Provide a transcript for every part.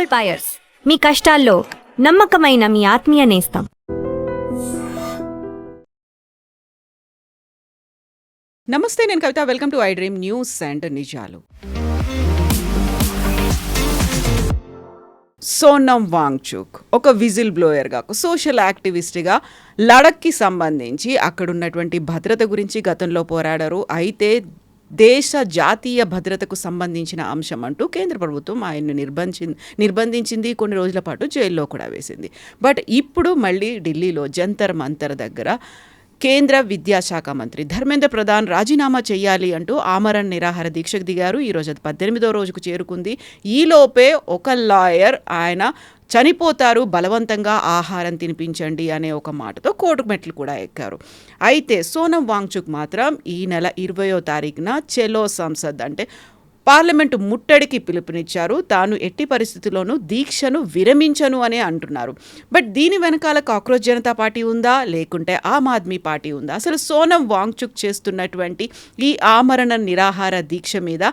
Gold buyers, మీ కష్టాల్లో నమ్మకమైన మీ ఆత్మీయ నేస్తం. నమస్తే, నేను Kavitha. Welcome to I dream news and నిజాలు. సోనం వాంగ్చుక్ ఒక విజిల్ బ్లోయర్గా, సోషల్ యాక్టివిస్ట్గా లడఖ్కి సంబంధించి అక్కడున్నటువంటి భద్రత గురించి గతంలో పోరాడారు. అయితే దేశ జాతీయ భద్రతకు సంబంధించిన అంశం అంటూ కేంద్ర ప్రభుత్వం ఆయన్ను నిర్బంధించింది. కొన్ని రోజుల పాటు జైల్లో కూడా వేసింది. బట్ ఇప్పుడు మళ్ళీ ఢిల్లీలో జంతర్ మంతర్ దగ్గర కేంద్ర విద్యాశాఖ మంత్రి ధర్మేంద్ర ప్రధాన్ రాజీనామా చేయాలి అంటూ ఆమరణ నిరాహార దీక్షకు దిగారు. ఈరోజు అది 18వ రోజుకు చేరుకుంది. ఈలోపే ఒక లాయర్ ఆయన చనిపోతారు, బలవంతంగా ఆహారం తినిపించండి అనే ఒక మాటతో కోర్టు మెట్లు కూడా ఎక్కారు. అయితే సోనం వాంగ్చుక్ మాత్రం ఈ నెల 20వ తారీఖున చెలో సంసద్ అంటే పార్లమెంటు ముట్టడికి పిలుపునిచ్చారు. తాను ఎట్టి పరిస్థితుల్లోనూ దీక్షను విరమించను అనే అంటున్నారు. బట్ దీని వెనకాల కాక్రోచ్ జనతా పార్టీ ఉందా, లేకుంటే ఆమ్ ఆద్మీ పార్టీ ఉందా? అసలు సోనం వాంగ్చుక్ చేస్తున్నటువంటి ఈ ఆమరణ నిరాహార దీక్ష మీద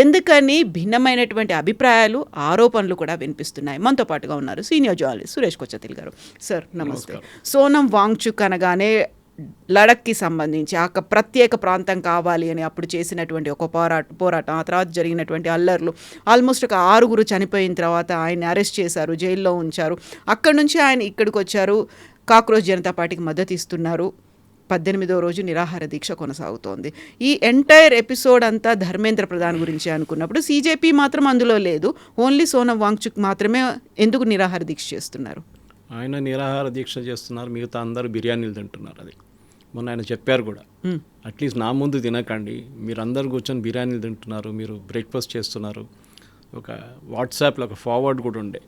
ఎందుకని భిన్నమైనటువంటి అభిప్రాయాలు, ఆరోపణలు కూడా వినిపిస్తున్నాయి. మనతో పాటుగా ఉన్నారు సీనియర్ జర్నలిస్ట్ సురేష్ కొచ్చతిల్ గారు. సార్ నమస్తే. సోనం వాంగ్చుక్ అనగానే లడఖ్కి సంబంధించి ఒక ప్రత్యేక ప్రాంతం కావాలి అని అప్పుడు చేసినటువంటి ఒక పోరాటం, ఆ తర్వాత జరిగినటువంటి అల్లర్లు, ఆల్మోస్ట్ ఒక 6 చనిపోయిన తర్వాత ఆయన అరెస్ట్ చేశారు, జైల్లో ఉంచారు. అక్కడి నుంచి ఆయన ఇక్కడికి వచ్చారు, కాక్రోచ్ జనతా పార్టీకి మద్దతు ఇస్తున్నారు. 18వ రోజు నిరాహార దీక్ష కొనసాగుతోంది. ఈ ఎంటైర్ ఎపిసోడ్ అంతా ధర్మేంద్ర ప్రధాన్ గురించి అనుకున్నప్పుడు సీజేపీ మాత్రం అందులో లేదు. ఓన్లీ సోనం వాంగ్చుక్ మాత్రమే ఎందుకు నిరాహార దీక్ష చేస్తున్నారు? ఆయన నిరాహార దీక్ష చేస్తున్నారు, మిగతా అందరూ బిర్యానీలు తింటున్నారు. అది మొన్న ఆయన చెప్పారు కూడా, అట్లీస్ట్ నా ముందు తినకండి, మీరు అందరు కూర్చొని బిర్యానీలు తింటున్నారు, మీరు బ్రేక్ఫాస్ట్ చేస్తున్నారు. ఒక వాట్సాప్లో ఒక ఫార్వర్డ్ కూడా ఉండే,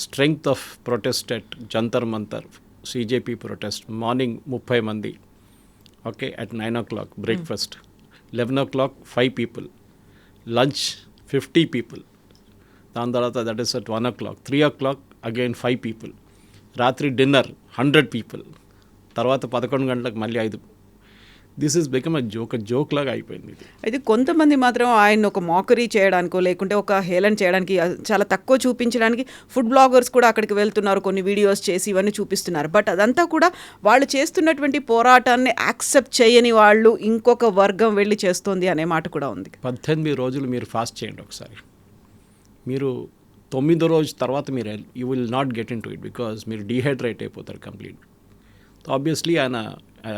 strength of protest at Jantar Mantar సిజేపీ ప్రొటెస్ట్, మార్నింగ్ 30 మంది, okay, at 9 o'clock breakfast, 11 o'clock 5 people, lunch 50 people, దాని తర్వాత that is at 1 o'clock, 3 o'clock again 5 people, రాత్రి డిన్నర్ 100 people, తర్వాత 11 గంటలకు మళ్ళీ 5. దిస్ ఈజ్ బికమ్ జోక్ లాగా అయిపోయింది. అయితే కొంతమంది మాత్రం ఆయన ఒక మోకరీ చేయడానికో లేకుంటే ఒక హేళన చేయడానికి, చాలా తక్కువ చూపించడానికి ఫుడ్ బ్లాగర్స్ కూడా అక్కడికి వెళ్తున్నారు, కొన్ని వీడియోస్ చేసి ఇవన్నీ చూపిస్తున్నారు. బట్ అదంతా కూడా వాళ్ళు చేస్తున్నటువంటి పోరాటాన్ని యాక్సెప్ట్ చేయని వాళ్ళు ఇంకొక వర్గం వెళ్ళి చేస్తోంది అనే మాట కూడా ఉంది. 18 రోజులు మీరు ఫాస్ట్ చేయండి ఒకసారి, మీరు 9వ రోజు తర్వాత మీరు you will not get in to it, because మీరు డీహైడ్రేట్ అయిపోతారు కంప్లీట్. ఆబ్వియస్లీ ఆయన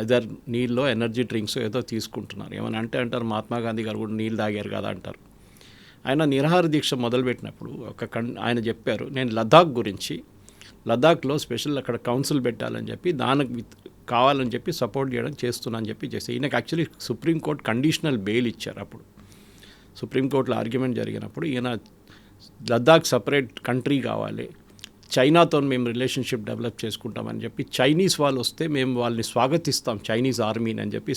అదర్ నీళ్ళలో ఎనర్జీ డ్రింక్స్ ఏదో తీసుకుంటున్నారు. ఏమైనా అంటారు, మహాత్మా గాంధీ గారు కూడా నీళ్ళు తాగారు కదా అంటారు. ఆయన నిరాహార దీక్ష మొదలుపెట్టినప్పుడు ఆయన చెప్పారు, నేను లదాఖ్లో స్పెషల్ అక్కడ కౌన్సిల్ పెట్టాలని చెప్పి, దానికి కావాలని చెప్పి సపోర్ట్ చేయడం చేస్తున్నానని చెప్పి చేసి, ఈయనకు యాక్చువల్లీ సుప్రీంకోర్టు కండిషనల్ బెయిల్ ఇచ్చారు. అప్పుడు సుప్రీంకోర్టులో ఆర్గ్యుమెంట్ జరిగినప్పుడు ఈయన లద్దాఖ్ సపరేట్ కంట్రీ కావాలి, చైనాతో మేము రిలేషన్షిప్ డెవలప్ చేసుకుంటామని చెప్పి, చైనీస్ వాళ్ళు వస్తే మేము వాళ్ళని స్వాగతిస్తాం చైనీస్ ఆర్మీని అని చెప్పి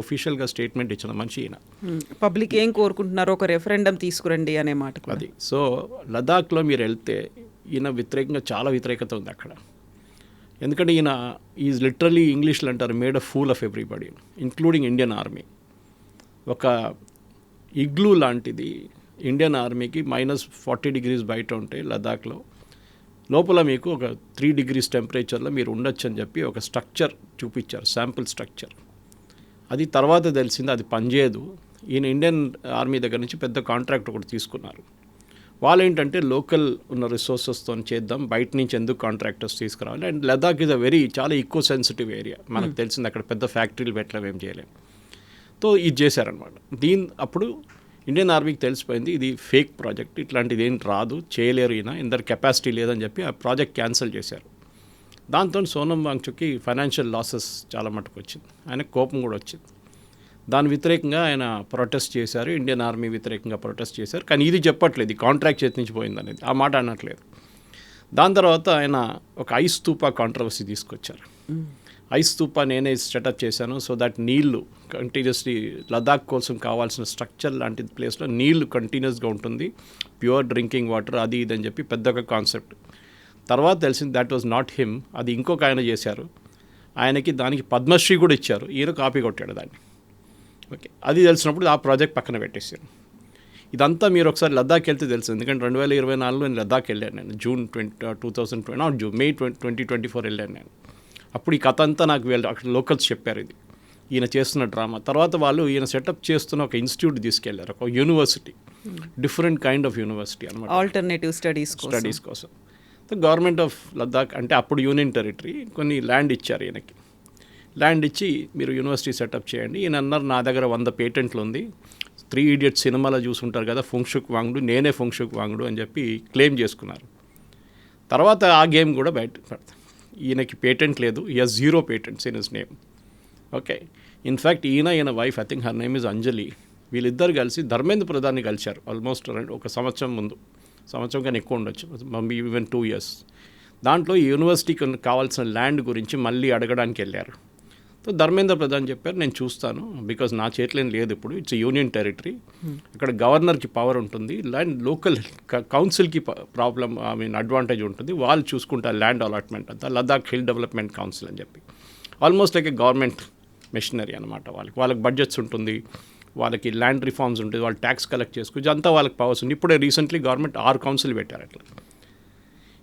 ఒఫీషియల్గా స్టేట్మెంట్ ఇచ్చిన మనిషి ఈయన. పబ్లిక్ ఏం కోరుకుంటున్నారో ఒక రెఫరెండం తీసుకురండి అనే మాట అది. సో లదాఖ్లో మీరు వెళ్తే ఈయన వ్యతిరేకంగా చాలా వ్యతిరేకత ఉంది అక్కడ. ఎందుకంటే ఈయన ఈజ్ లిటరలీ, ఇంగ్లీష్లో అంటారు, made a fool of everybody including Indian army. ఒక ఇగ్లూ లాంటిది ఇండియన్ ఆర్మీకి -40 degrees బయట ఉంటే లదాఖ్లో, లోపల మీకు ఒక 3 degrees టెంపరేచర్లో మీరు ఉండొచ్చు అని చెప్పి ఒక స్ట్రక్చర్ చూపించారు, శాంపుల్ స్ట్రక్చర్. అది తర్వాత తెలిసింది అది పనిచేయదు. ఈయన ఇండియన్ ఆర్మీ దగ్గర నుంచి పెద్ద కాంట్రాక్ట్ ఒకటి తీసుకున్నారు. వాళ్ళు ఏంటంటే లోకల్ ఉన్న రిసోర్సెస్తో చేద్దాం, బయట నుంచి ఎందుకు కాంట్రాక్టర్స్ తీసుకురావాలి. అండ్ లదాఖ్ ఇస్ చాలా ఈకో సెన్సిటివ్ ఏరియా, మనకు తెలిసింది, అక్కడ పెద్ద ఫ్యాక్టరీలు పెట్టలేము, ఏం చేయలేము. సో ఇది చేశారనమాట. అప్పుడు ఇండియన్ ఆర్మీకి తెలిసిపోయింది ఇది ఫేక్ ప్రాజెక్ట్, ఇట్లాంటిది ఏం రాదు, చేయలేరు, ఈయన ఇందరు కెపాసిటీ లేదని చెప్పి ఆ ప్రాజెక్ట్ క్యాన్సిల్ చేశారు. దాంతో సోనం వాంగ్చుక్కి ఫైనాన్షియల్ లాసెస్ చాలా మటుకు వచ్చింది, ఆయనకు కోపం కూడా వచ్చింది. దాని వ్యతిరేకంగా ఆయన ప్రొటెస్ట్ చేశారు, ఇండియన్ ఆర్మీ వ్యతిరేకంగా ప్రొటెస్ట్ చేశారు. కానీ ఇది చెప్పట్లేదు, ఈ కాంట్రాక్ట్ చేతి నుంచి పోయింది అనేది, ఆ మాట అనట్లేదు. దాని తర్వాత ఆయన ఒక ఐస్ స్తూపా కాంట్రవర్సీ తీసుకొచ్చారు. ఐస్ స్తూపా నేనే సెటప్ చేశాను, సో దట్ నీళ్లు కంటిన్యూస్లీ లదాఖ్ కోసం కావాల్సిన స్ట్రక్చర్ లాంటి ప్లేస్లో నీళ్లు కంటిన్యూస్గా ఉంటుంది, ప్యూర్ డ్రింకింగ్ వాటర్, అది ఇది అని చెప్పి పెద్దగా కాన్సెప్ట్. తర్వాత తెలిసింది దట్ వాజ్ నాట్ హిమ్, అది ఇంకొక ఆయన చేశారు. ఆయనకి దానికి పద్మశ్రీ కూడా ఇచ్చారు, ఈయన కాపీ కొట్టాడు దాన్ని. ఓకే, అది తెలిసినప్పుడు ఆ ప్రాజెక్ట్ పక్కన పెట్టేశారు. ఇదంతా మీరు ఒకసారి లద్దాఖ్ వెళ్తే తెలుసు, ఎందుకంటే 2024లో నేను లద్దాఖ్ వెళ్ళాను. నేను జూన్ 2020 మే 2024 వెళ్ళాను నేను. అప్పుడు ఈ కథ అంతా నాకు వీళ్ళు అక్కడ లోకల్స్ చెప్పారు, ఇది ఈయన చేస్తున్న డ్రామా. తర్వాత వాళ్ళు ఈయన సెటప్ చేస్తున్న ఒక ఇన్స్టిట్యూట్ తీసుకెళ్లారు, ఒక university, different kind of university అనమాట, ఆల్టర్నేటివ్ స్టడీస్ కోసం. సో గవర్నమెంట్ ఆఫ్ లద్దాఖ్ అంటే అప్పుడు యూనియన్ టెరిటరీ కొన్ని ల్యాండ్ ఇచ్చారు ఈయనకి. ల్యాండ్ ఇచ్చి మీరు యూనివర్సిటీ సెటప్ చేయండి. ఈయన అన్నారు నా దగ్గర 100 పేటెంట్లు ఉంది. 3 Idiots సినిమాలో చూసుంటారు కదా, ఫుంగ్షుక్ వాంగ్డు, నేనే ఫుంగ్షుక్ వాంగ్డు అని చెప్పి క్లెయిమ్ చేసుకున్నారు. తర్వాత ఆ గేమ్ కూడా బయట పడతాం. ఈయనకి పేటెంట్ లేదు, ఈ 0 patents in his name. Okay, in fact ఈయన wife, I think her name is Anjali, వీళ్ళిద్దరు కలిసి ధర్మేంద్ర ప్రధాన్ని కలిశారు ఆల్మోస్ట్ ఒక సంవత్సరం ముందు, సంవత్సరం కన్నా ఎక్కువ ఉండొచ్చు, మమ్మీ ఈవెన్ 2 years. దాంట్లో ఈ యూనివర్సిటీకి కావాల్సిన ల్యాండ్ గురించి మళ్ళీ అడగడానికి వెళ్ళారు. సో ధర్మేంద్ర ప్రధాన్ చెప్పారు నేను చూస్తాను, బికాజ్ నా చేతిలో ఏం లేదు, ఇప్పుడు ఇట్స్ యూనియన్ టెరిటరీ, అక్కడ గవర్నర్కి పవర్ ఉంటుంది, ల్యాండ్ లోకల్ కౌన్సిల్కి ప్రాబ్లం అడ్వాంటేజ్ ఉంటుంది, వాళ్ళు చూసుకుంటారు ల్యాండ్ అలాట్మెంట్ అంతా, లద్దాఖ్ హిల్ డెవలప్మెంట్ కౌన్సిల్ అని చెప్పి. ఆల్మోస్ట్ లైక్ ఏ గవర్నమెంట్ మెషినరీ అనమాట. వాళ్ళకి బడ్జెట్స్ ఉంటుంది, వాళ్ళకి ల్యాండ్ రిఫార్మ్స్ ఉంటుంది, వాళ్ళు ట్యాక్స్ కలెక్ట్ చేసుకోవచ్చు, అంతా వాళ్ళకి పవర్స్ ఉంది. ఇప్పుడే రీసెంట్లీ గవర్నమెంట్ 6 కౌన్సిల్ పెట్టారు అట్లా.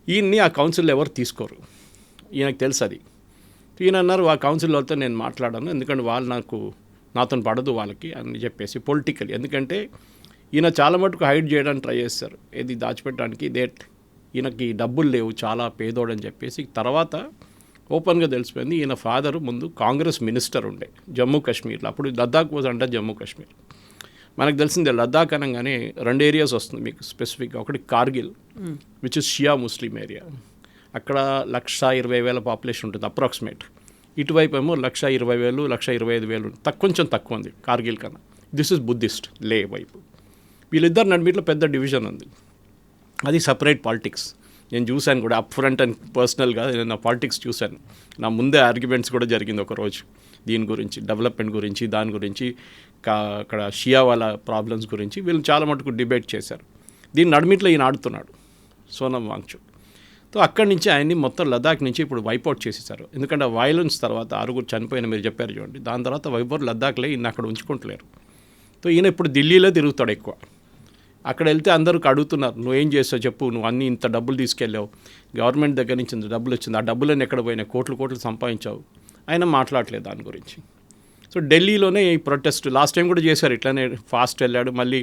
ఈయన్ని ఆ కౌన్సిల్ ఎవరు తీసుకోరు, ఈయనకు తెలుసు అది. ఈయన అన్నారు ఆ కౌన్సిల్ వాళ్ళతో నేను మాట్లాడాను, ఎందుకంటే వాళ్ళు నాతో పడదు వాళ్ళకి అని చెప్పేసి పొలిటికల్. ఎందుకంటే ఈయన చాలా మటుకు హైడ్ చేయడానికి ట్రై చేస్తారు, ఏది దాచిపెట్టడానికి, ఈయనకి డబ్బులు లేవు, చాలా పేదోడని చెప్పేసి. తర్వాత ఓపెన్గా తెలిసిపోయింది ఈయన ఫాదరు ముందు కాంగ్రెస్ మినిస్టర్ ఉండే జమ్మూ కాశ్మీర్లో, అప్పుడు లద్దాఖ్ వాజ్ అంటే జమ్మూ కాశ్మీర్. మనకు తెలిసిందే లద్దాఖ్ అనగానే 2 areas వస్తుంది మీకు స్పెసిఫిక్గా. ఒకటి Kargil, which is Shia Muslim area, అక్కడ 120,000 పాపులేషన్ ఉంటుంది అప్రాక్సిమేట్. ఇటువైపు ఏమో 120,000, 125,000, కొంచెం తక్కువ ఉంది కార్గిల్ కన్నా. దిస్ ఇస్ బుద్ధిస్ట్ లే వైపు. వీళ్ళిద్దరు నడిమిట్లో పెద్ద డివిజన్ ఉంది, అది సపరేట్ పాలిటిక్స్. నేను చూశాను కూడా అప్ ఫ్రంట్ అండ్ పర్సనల్గా నేను పాలిటిక్స్ చూశాను. నా ముందే ఆర్గ్యుమెంట్స్ కూడా జరిగింది ఒకరోజు దీని గురించి, డెవలప్మెంట్ గురించి, దాని గురించి, అక్కడ షియా వాళ్ళ ప్రాబ్లమ్స్ గురించి వీళ్ళు చాలా మటుకు డిబేట్ చేశారు. దీని నడిమిట్లో ఈయన ఆడుతున్నాడు సోనం వాంగ్చుక్. సో అక్కడి నుంచి ఆయన్ని మొత్తం లద్దాఖ్ నుంచి ఇప్పుడు వైపౌట్ చేసేసారు. ఎందుకంటే వైలెన్స్ తర్వాత 6 చనిపోయిన మీరు చెప్పారు చూడండి, దాని తర్వాత వైపౌట్ లద్దాఖ్లే ఈయన అక్కడ ఉంచుకుంటలేరు. సో ఈయన ఇప్పుడు ఢిల్లీలో తిరుగుతాడు ఎక్కువ. అక్కడ వెళ్తే అందరికి అడుగుతున్నారు నువ్వేం చేస్తావు చెప్పు, నువ్వు అన్నీ ఇంత డబ్బులు తీసుకెళ్ళావు, గవర్నమెంట్ దగ్గర నుంచి ఇంత డబ్బులు వచ్చింది, ఆ డబ్బులన్నీ ఎక్కడ పోయినాయి, కోట్లు సంపాదించావు, ఆయన మాట్లాడలేదు దాని గురించి. సో ఢిల్లీలోనే ఈ ప్రొటెస్ట్ లాస్ట్ టైం కూడా చేశారు, ఇట్లానే ఫాస్ట్ వెళ్ళాడు, మళ్ళీ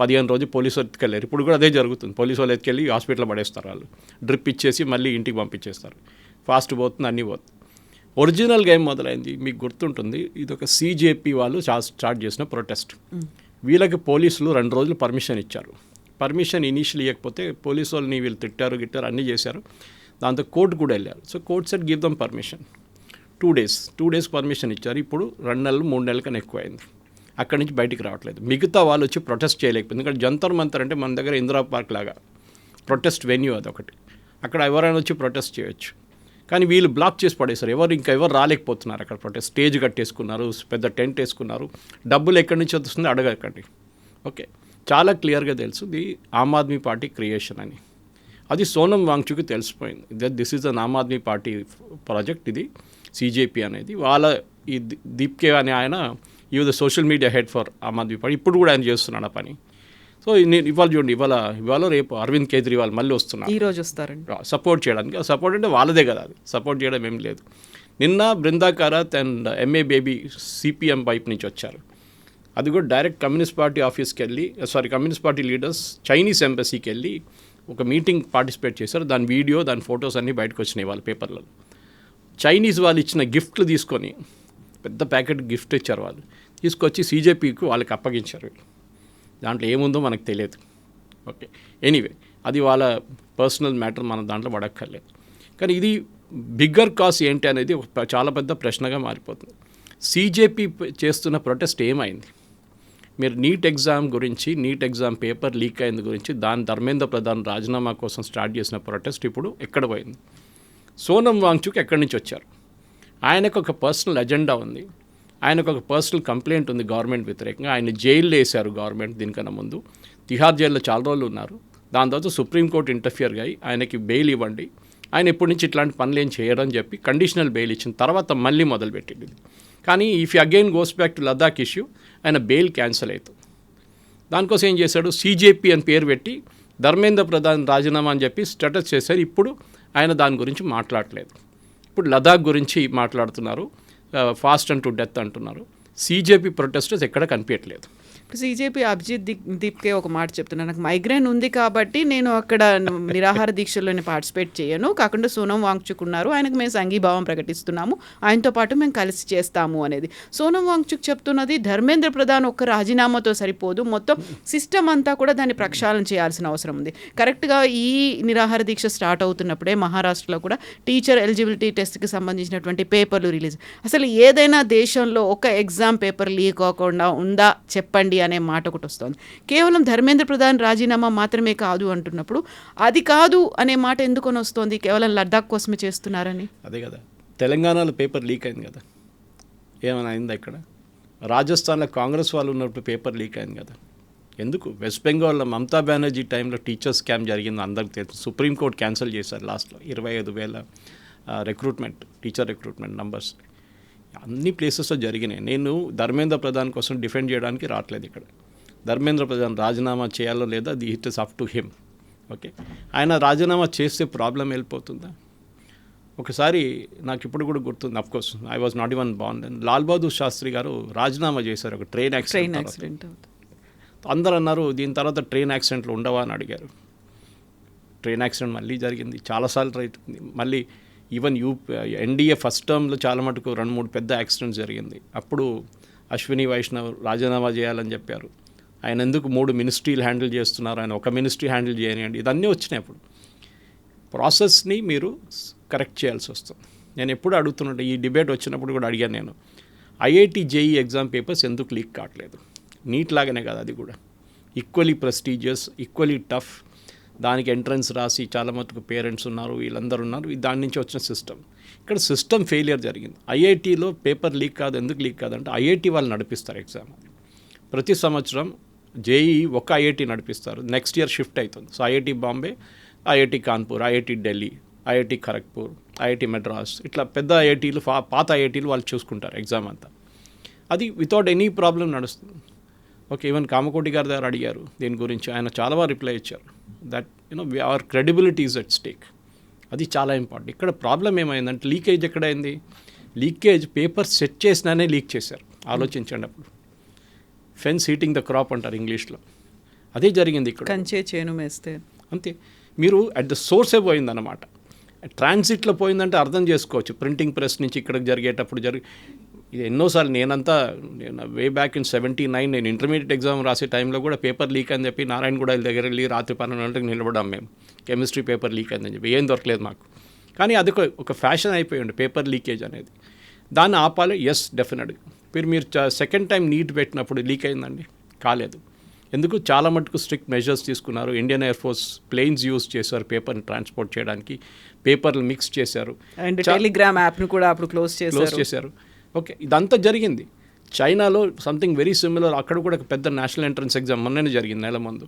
15 రోజులు పోలీసు వాళ్ళు ఎత్తుకెళ్ళారు. ఇప్పుడు కూడా అదే జరుగుతుంది, పోలీసు వాళ్ళు ఎత్తుకెళ్ళి హాస్పిటల్లో పడేస్తారు, వాళ్ళు డ్రిప్ ఇచ్చేసి మళ్ళీ ఇంటికి పంపించేస్తారు. ఫాస్ట్ పోతుంది, అన్నీ పోతుంది. ఒరిజినల్ గేమ్ మొదలైంది, మీకు గుర్తుంటుంది, ఇది ఒక CJP వాళ్ళు స్టార్ట్ చేసిన ప్రొటెస్ట్. వీళ్ళకి పోలీసులు 2 రోజులు పర్మిషన్ ఇచ్చారు. పర్మిషన్ ఇనీషియల్ ఇవ్వకపోతే పోలీసు వాళ్ళని వీళ్ళు తిట్టారు అన్నీ చేశారు. దాంతో కోర్టు కూడా వెళ్ళారు. So court set give them permission 2 days permission ఇచ్చారు. ఇప్పుడు 2 నెలలు 3 నెలల కన్నా ఎక్కువ అయింది, అక్కడి నుంచి బయటికి రావట్లేదు. మిగతా వాళ్ళు వచ్చి ప్రొటెస్ట్ చేయలేకపోయింది. ఎందుకంటే జంతర్ మంతర్ అంటే మన దగ్గర ఇందిరా పార్క్ లాగా ప్రొటెస్ట్ వెన్యూ అదొకటి, అక్కడ ఎవరైనా వచ్చి ప్రొటెస్ట్ చేయొచ్చు. కానీ వీళ్ళు బ్లాక్ చేసి పడేశారు, ఎవరు రాలేకపోతున్నారు. అక్కడ ప్రొటెస్ట్ స్టేజ్ కట్టేసుకున్నారు, పెద్ద టెంట్ వేసుకున్నారు. డబ్బులు ఎక్కడి నుంచి వస్తుందో అడగకండి. ఓకే, చాలా క్లియర్గా తెలుసు ఇది ఆమ్ ఆద్మీ పార్టీ క్రియేషన్ అని. అది సోనం వాంగ్చుక్కి తెలిసిపోయింది, this is an Aam Aadmi Party project, ఇది CJP అనేది. వాళ్ళ ఈ దీప్కే అనే ఆయన ఈ the social media head for Aam Aadmi Party, ఇప్పుడు కూడా ఆయన చేస్తున్నాడు ఆ పని. సో ఇవాళ చూడండి, ఇవాళ రేపు అరవింద్ కేజ్రీవాల్ మళ్ళీ వస్తున్నారు, ఈరోజు వస్తారండి సపోర్ట్ చేయడానికి. సపోర్ట్ అంటే వాళ్ళదే కదా, అది సపోర్ట్ చేయడం ఏం లేదు. నిన్న Brinda Karat and MA baby CPM వైపు నుంచి వచ్చారు. అది కూడా డైరెక్ట్ కమ్యూనిస్ట్ పార్టీ ఆఫీస్కి వెళ్ళి, కమ్యూనిస్ట్ పార్టీ లీడర్స్ చైనీస్ ఎంబసీకి వెళ్ళి ఒక మీటింగ్ పార్టిసిపేట్ చేశారు. దాని వీడియో, దాని ఫొటోస్ అన్నీ బయటకు వచ్చినాయి వాళ్ళ పేపర్లలో. చైనీస్ వాళ్ళు ఇచ్చిన గిఫ్ట్లు తీసుకొని, పెద్ద ప్యాకెట్ గిఫ్ట్ ఇచ్చారు, వాళ్ళు తీసుకొచ్చి CJPకి వాళ్ళకి అప్పగించారు. దాంట్లో ఏముందో మనకు తెలియదు. ఓకే, ఎనీవే అది వాళ్ళ పర్సనల్ మ్యాటర్, మన దాంట్లో పడక్కర్లేదు. కానీ ఇది బిగ్గర్ కాజ్ ఏంటి అనేది చాలా పెద్ద ప్రశ్నగా మారిపోతుంది. CJP చేస్తున్న ప్రొటెస్ట్ ఏమైంది? మీరు నీట్ ఎగ్జామ్ పేపర్ లీక్ అయింది గురించి ధర్మేంద్ర ప్రధాన్ రాజీనామా కోసం స్టార్ట్ చేసిన ప్రొటెస్ట్ ఇప్పుడు ఎక్కడ పోయింది? సోనం వాంగ్చుక్ ఎక్కడి నుంచి వచ్చారు? ఆయనకు ఒక పర్సనల్ ఎజెండా ఉంది, ఆయనకు ఒక పర్సనల్ కంప్లైంట్ ఉంది గవర్నమెంట్ వ్యతిరేకంగా. ఆయన జైల్లో వేశారు గవర్నమెంట్ దీనికన్నా ముందు, తిహార్ జైల్లో చాలా రోజులు ఉన్నారు. దాని తర్వాత సుప్రీంకోర్టు ఇంటర్ఫియర్ అయ్యి ఆయనకి బెయిల్ ఇవ్వండి, ఆయన ఎప్పటి నుంచి ఇట్లాంటి పనులు ఏం చేయరని చెప్పి కండిషనల్ బెయిల్ ఇచ్చిన తర్వాత మళ్ళీ మొదలుపెట్టింది. కానీ if you again goes back to Ladakh issue, ఆయన బెయిల్ క్యాన్సిల్ అవుతుంది. దానికోసం ఏం చేశాడు, CJP అని పేరు పెట్టి ధర్మేంద్ర ప్రధాన్ రాజీనామా అని చెప్పి స్టేటస్ చేశారు. ఇప్పుడు ఆయన దాని గురించి మాట్లాడలేదు. ఇప్పుడు లదాఖ్ గురించి మాట్లాడుతున్నారు, ఫాస్ట్ అండ్ టు డెత్ అంటున్నారు. CJP ప్రొటెస్టర్స్ ఎక్కడ కనిపించట్లేదు. ఇప్పుడు CJP అభిజిత్ దీప్కే ఒక మాట చెప్తున్నాను, నాకు మైగ్రేన్ ఉంది కాబట్టి నేను అక్కడ నిరాహార దీక్షల్లోనే పార్టిసిపేట్ చేయను, కాకుండా సోనం వాంగ్చుక్ ఉన్నారు, ఆయనకు మేము సంఘీభావం ప్రకటిస్తున్నాము, ఆయనతో పాటు మేము కలిసి చేస్తాము అనేది. సోనం వాంగ్చుక్ చెప్తున్నది ధర్మేంద్ర ప్రధాన్ ఒక్క రాజీనామాతో సరిపోదు, మొత్తం సిస్టమ్ అంతా కూడా దాన్ని ప్రక్షాళన చేయాల్సిన అవసరం ఉంది. కరెక్ట్గా ఈ నిరాహార దీక్ష స్టార్ట్ అవుతున్నప్పుడే మహారాష్ట్రలో కూడా టీచర్ ఎలిజిబిలిటీ టెస్ట్కి సంబంధించినటువంటి పేపర్లు రిలీజ్. అసలు ఏదైనా దేశంలో ఒక ఎగ్జామ్ పేపర్ లీక్ అవ్వకుండా ఉందా చెప్పండి అనే మాట ఒకటి వస్తుంది. కేవలం ధర్మేంద్ర ప్రధాన్ రాజీనామా మాత్రమే కాదు అంటున్నప్పుడు అది కాదు అనే మాట ఎందుకొని వస్తుంది, కేవలం లద్దాఖ్ కోసమే చేస్తున్నారని? అదే కదా, తెలంగాణలో పేపర్ లీక్ అయింది కదా, ఏమైనా అయిందా ఇక్కడ? రాజస్థాన్లో కాంగ్రెస్ వాళ్ళు ఉన్నప్పుడు పేపర్ లీక్ అయింది కదా, ఎందుకు? వెస్ట్ బెంగాల్లో మమతా బెనర్జీ టైంలో టీచర్ స్కామ్ జరిగింది అందరికి తెలుసు. సుప్రీంకోర్టు క్యాన్సిల్ చేశారు లాస్ట్లో 25,000 రిక్రూట్మెంట్, టీచర్ రిక్రూట్మెంట్ నంబర్స్ అన్ని ప్లేసెస్లో జరిగినాయి. నేను ధర్మేంద్ర ప్రధాన్ కోసం డిఫెండ్ చేయడానికి రావట్లేదు ఇక్కడ. ధర్మేంద్ర ప్రధాన్ రాజీనామా చేయాలో లేదా అది it is up to him. Okay, ఆయన రాజీనామా చేస్తే ప్రాబ్లం వెళ్ళిపోతుందా? ఒకసారి నాకు ఇప్పుడు కూడా గుర్తుంది, of course I was not even born then, Lal Bahadur Shastri garu రాజీనామా చేశారు ఒక ట్రైన్ యాక్సిడెంట్. అందరూ అన్నారు దీని తర్వాత ట్రైన్ యాక్సిడెంట్లు ఉండవా అని అడిగారు. ట్రైన్ యాక్సిడెంట్ మళ్ళీ జరిగింది, చాలాసార్లు అవుతుంది. మళ్ళీ ఈవెన్ NDA ఫస్ట్ టర్మ్లో చాలా మటుకు 2-3 పెద్ద యాక్సిడెంట్స్ జరిగింది. అప్పుడు అశ్విని వైష్ణవ్ రాజీనామా చేయాలని చెప్పారు. ఆయన ఎందుకు 3 మినిస్ట్రీలు హ్యాండిల్ చేస్తున్నారు, ఆయన ఒక మినిస్ట్రీ హ్యాండిల్ చేయనివ్వండి, ఇదన్నీ వచ్చినాయి. అప్పుడు ప్రాసెస్ని మీరు కరెక్ట్ చేయాల్సి వస్తుంది. నేను ఎప్పుడు అడుగుతున్నట్టు ఈ డిబేట్ వచ్చినప్పుడు కూడా అడిగాను నేను, IIT JEE ఎగ్జామ్ పేపర్స్ ఎందుకు లీక్ కావట్లేదు? నీట్ లాగానే కదా అది కూడా, ఈక్వలీ ప్రెస్టీజియస్, ఈక్వలీ టఫ్, దానికి ఎంట్రన్స్ రాసి చాలా మటుకు పేరెంట్స్ ఉన్నారు, వీళ్ళందరూ ఉన్నారు, దాని నుంచి వచ్చిన సిస్టమ్. ఇక్కడ సిస్టమ్ ఫెయిలియర్ జరిగింది. IITలో పేపర్ లీక్ కాదు, ఎందుకు లీక్ కాదంటే IIT వాళ్ళు నడిపిస్తారు ఎగ్జామ్. ప్రతి సంవత్సరం JEE ఒక IIT నడిపిస్తారు, నెక్స్ట్ ఇయర్ షిఫ్ట్ అవుతుంది. So IIT Bombay, IIT Kanpur, IIT Delhi, IIT Kharagpur, IIT Madras, ఇట్లా పెద్ద IITలు, పాత IITలు వాళ్ళు చూసుకుంటారు ఎగ్జామ్ అంతా. అది వితౌట్ ఎనీ ప్రాబ్లం నడుస్తుంది. ఓకే, ఈవెన్ కామకోటి గారి దగ్గర అడిగారు దీని గురించి, ఆయన చాలా బాగా రిప్లై ఇచ్చారు, that our credibility is at stake. అది చాలా ఇంపార్టెంట్. ఇక్కడ ప్రాబ్లం ఏమైందంటే లీకేజ్ ఎక్కడైంది? లీకేజ్ పేపర్ సెట్ చేసినానే లీక్ చేశారు. ఆలోచించండి, అప్పుడు ఫెన్స్ హీటింగ్ ద క్రాప్ అంటారు ఇంగ్లీష్లో, అదే జరిగింది ఇక్కడ. కంచే చేను మేస్తే అంతే, మీరు అట్ ద సోర్సే పోయిందన్నమాట. ట్రాన్సిట్లో పోయిందంటే అర్థం చేసుకోవచ్చు, ప్రింటింగ్ ప్రెస్ నుంచి ఇక్కడికి జరిగేటప్పుడు ఇది ఎన్నోసార్లు నేను వే బ్యాక్ ఇన్ 79 నేను ఇంటర్మీడియట్ ఎగ్జామ్ రాసే టైంలో కూడా పేపర్ లీక్ అని చెప్పి నారాయణగూడ దగ్గర వెళ్ళి రాత్రి 12 గంటలకు నిలబడాం మేము, కెమిస్ట్రీ పేపర్ లీక్ అయిందని చెప్పి. ఏం దొరకలేదు మాకు, కానీ అది ఒక ఫ్యాషన్ అయిపోయింది పేపర్ లీకేజ్ అనేది. దాన్ని ఆపాలి, ఎస్ డెఫినెట్గా. మీరు సెకండ్ టైం నీట్ పెట్టినప్పుడు లీక్ అయిందండి, కాలేదు. ఎందుకు? చాలా మటుకు స్ట్రిక్ట్ మెజర్స్ తీసుకున్నారు. Indian Air Force planes use చేశారు పేపర్ని ట్రాన్స్పోర్ట్ చేయడానికి, పేపర్లు మిక్స్ చేశారు, అండ్ టెలిగ్రామ్ యాప్ను కూడా అప్పుడు క్లోజ్ చేశారు. ఓకే, ఇదంతా జరిగింది. చైనాలో సంథింగ్ వెరీ సిమిలర్, అక్కడ కూడా ఒక పెద్ద నేషనల్ ఎంట్రన్స్ ఎగ్జామ్ మొన్ననే జరిగింది, నెల ముందు.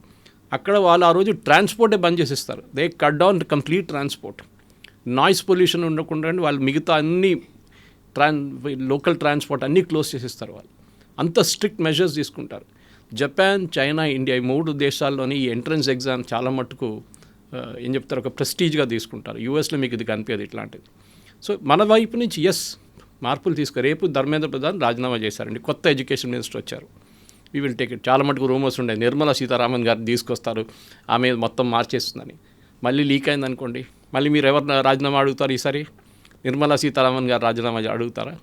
అక్కడ వాళ్ళు ఆ రోజు ట్రాన్స్పోర్టే బంద్ చేసిస్తారు. They cut down complete transport, noise pollution ఉండకుండా వాళ్ళు మిగతా అన్ని లోకల్ ట్రాన్స్పోర్ట్ అన్నీ క్లోజ్ చేసిస్తారు. వాళ్ళు అంత స్ట్రిక్ట్ మెజర్స్ తీసుకుంటారు. జపాన్, చైనా, ఇండియా ఈ 3 దేశాల్లోని ఈ ఎంట్రన్స్ ఎగ్జామ్ చాలా మటుకు ఏం చెప్తారు, ఒక ప్రెస్టీజ్గా తీసుకుంటారు. యూఎస్లో మీకు ఇది కనిపించదు ఇట్లాంటిది. సో మన వైపు నుంచి ఎస్ మార్పులు రేపు ధర్మేంద్ర ప్రధాన్ రాజీనామా చేశారండి, కొత్త ఎడ్యుకేషన్ మినిస్టర్ వచ్చారు. We will take it. చాలా మటుకు రూమర్స్ ఉండే నిర్మలా సీతారామన్ గారు తీసుకొస్తారు, ఆమె మొత్తం మార్చేస్తుందని. మళ్ళీ లీక్ అయింది అనుకోండి, మళ్ళీ మీరు ఎవరు రాజీనామా అడుగుతారు? ఈసారి నిర్మలా సీతారామన్ గారు రాజీనామా అడుగుతారా?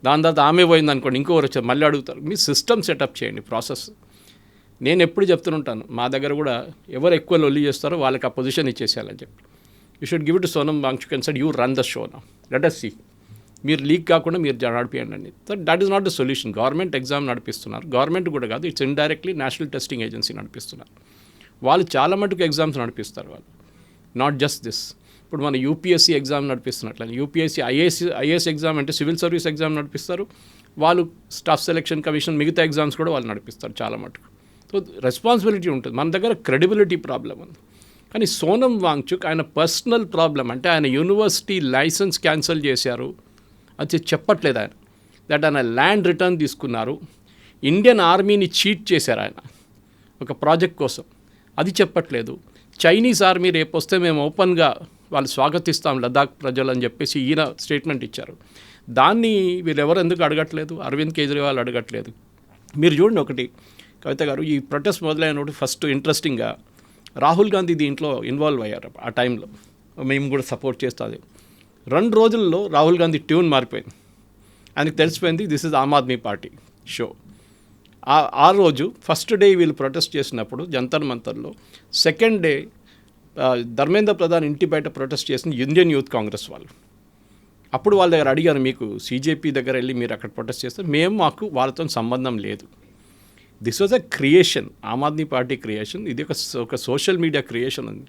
దాని తర్వాత ఆమె పోయింది అనుకోండి, ఇంకోరు వచ్చారు, మళ్ళీ అడుగుతారు. మీ సిస్టమ్ సెటప్ చేయండి, ప్రాసెస్. నేను ఎప్పుడు చెప్తుంటాను, మా దగ్గర కూడా ఎవరు ఎక్కువ లొల్లి చేస్తారో వాళ్ళకి ఆ పొజిషన్ ఇచ్చేసేయాలని చెప్పి. You should give it to Sonam Wangchuk and said you run the show now, let us see. మీరు లీక్ కాకుండా మీరు నడిపియండి అండి. That is not the solution. Government exam నడిపిస్తున్నారు, గవర్నమెంట్ కూడా కాదు, it's indirectly national testing agency నడిపిస్తున్నారు. వాళ్ళు చాలా మటుకు ఎగ్జామ్స్ నడిపిస్తారు వాళ్ళు, నాట్ జస్ట్ దిస్. ఇప్పుడు మన UPSC ఎగ్జామ్ నడిపిస్తున్నట్లని, UPSC ఐఏఎస్ ఎగ్జామ్ అంటే సివిల్ సర్వీస్ ఎగ్జామ్ నడిపిస్తారు వాళ్ళు, స్టాఫ్ సెలక్షన్ కమిషన్ మిగతా ఎగ్జామ్స్ కూడా వాళ్ళు నడిపిస్తారు చాలా మటుకు. సో రెస్పాన్సిబిలిటీ ఉంటుంది. మన దగ్గర క్రెడిబిలిటీ ప్రాబ్లం ఉంది. కానీ సోనం వాంగ్చుక్ ఆయన పర్సనల్ ప్రాబ్లం అంటే ఆయన యూనివర్సిటీ లైసెన్స్ క్యాన్సిల్ చేశారు అది చెప్పట్లేదు ఆయన. దట్ ఆయన ల్యాండ్ రిటర్న్ తీసుకున్నారు, ఇండియన్ ఆర్మీని చీట్ చేశారు ఆయన. ఒక ప్రాజెక్ట్ కోసం, అది చెప్పట్లేదు. చైనీస్ ఆర్మీ రేపు వస్తే మేము ఓపెన్గా వాళ్ళు స్వాగతిస్తాం లదాఖ్ ప్రజలు అని చెప్పేసి ఈయన స్టేట్మెంట్ ఇచ్చారు. దాన్ని వీళ్ళెవరు ఎందుకు అడగట్లేదు? అరవింద్ కేజ్రీవాల్ అడగట్లేదు. మీరు చూడండి ఒకటి కవిత గారు, ఈ ప్రొటెస్ట్ మొదలైనప్పుడు ఫస్ట్ ఇంట్రెస్టింగ్గా రాహుల్ గాంధీ దీంట్లో ఇన్వాల్వ్ అయ్యారు. ఆ టైంలో మేము కూడా సపోర్ట్ చేస్తుంది. 2 రోజుల్లో రాహుల్ గాంధీ ట్యూన్ మారిపోయింది. ఆయనకు తెలిసిపోయింది this is Aam Aadmi Party show. ఆ రోజు ఫస్ట్ డే వీళ్ళు ప్రొటెస్ట్ చేసినప్పుడు జంతర్ మంతర్లో, సెకండ్ డే ధర్మేంద్ర ప్రధాన్ ఇంటి బయట ప్రొటెస్ట్ చేసిన ఇండియన్ యూత్ కాంగ్రెస్ వాళ్ళు. అప్పుడు వాళ్ళ దగ్గర అడిగారు, మీకు సీజేపీ దగ్గర వెళ్ళి మీరు అక్కడ ప్రొటెస్ట్ చేస్తే, మాకు వాళ్ళతో సంబంధం లేదు. This was a creation, Aam Aadmi Party creation. ఇది ఒక సోషల్ మీడియా క్రియేషన్ ఉంది.